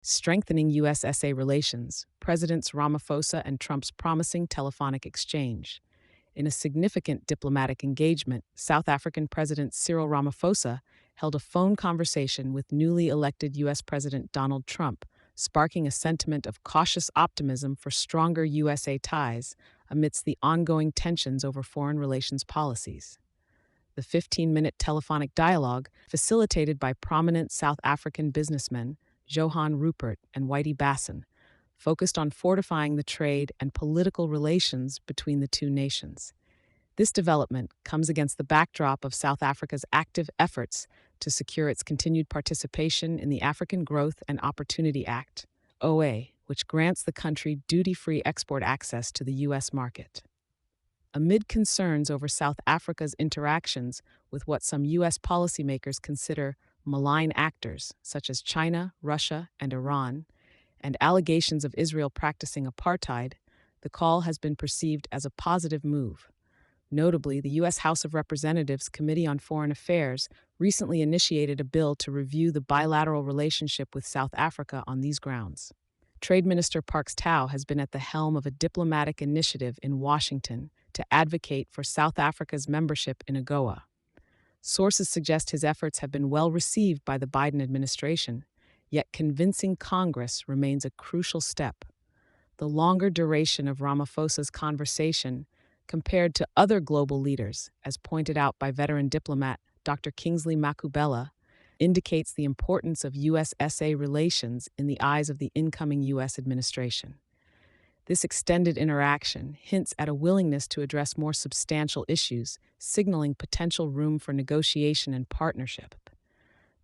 Strengthening U.S.-SA relations, Presidents Ramaphosa and Trump's promising telephonic exchange. In a significant diplomatic engagement, South African President Cyril Ramaphosa held a phone conversation with newly elected U.S. President Donald Trump, sparking a sentiment of cautious optimism for stronger USA ties amidst the ongoing tensions over foreign relations policies. The 15-minute telephonic dialogue, facilitated by prominent South African businessmen Johan Rupert and Whitey Basson, focused on fortifying the trade and political relations between the two nations. This development comes against the backdrop of South Africa's active efforts to secure its continued participation in the African Growth and Opportunity Act, OA, which grants the country duty-free export access to the U.S. market. Amid concerns over South Africa's interactions with what some U.S. policymakers consider malign actors, such as China, Russia, and Iran, and allegations of Israel practicing apartheid, the call has been perceived as a positive move. Notably, the U.S. House of Representatives Committee on Foreign Affairs recently initiated a bill to review the bilateral relationship with South Africa on these grounds. Trade Minister Parks Tau has been at the helm of a diplomatic initiative in Washington to advocate for South Africa's membership in Agoa. Sources suggest his efforts have been well received by the Biden administration, yet convincing Congress remains a crucial step. The longer duration of Ramaphosa's conversation, compared to other global leaders, as pointed out by veteran diplomat Dr. Kingsley Makubela, indicates the importance of U.S.-SA relations in the eyes of the incoming U.S. administration. This extended interaction hints at a willingness to address more substantial issues, signaling potential room for negotiation and partnership.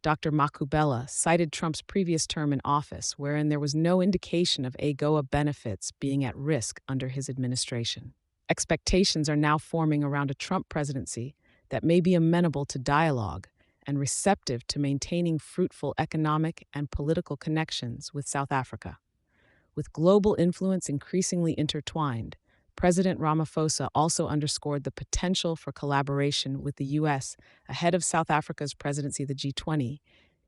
Dr. Makubela cited Trump's previous term in office, wherein there was no indication of AGOA benefits being at risk under his administration. Expectations are now forming around a Trump presidency that may be amenable to dialogue and receptive to maintaining fruitful economic and political connections with South Africa. With global influence increasingly intertwined, President Ramaphosa also underscored the potential for collaboration with the U.S. ahead of South Africa's presidency of the G20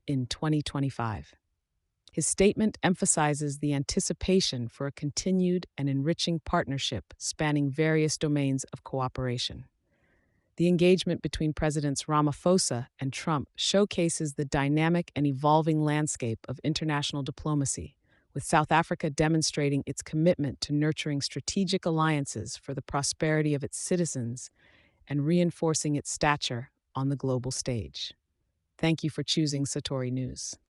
in 2025. His statement emphasizes the anticipation for a continued and enriching partnership spanning various domains of cooperation. The engagement between Presidents Ramaphosa and Trump showcases the dynamic and evolving landscape of international diplomacy, with South Africa demonstrating its commitment to nurturing strategic alliances for the prosperity of its citizens and reinforcing its stature on the global stage. Thank you for choosing Satori News.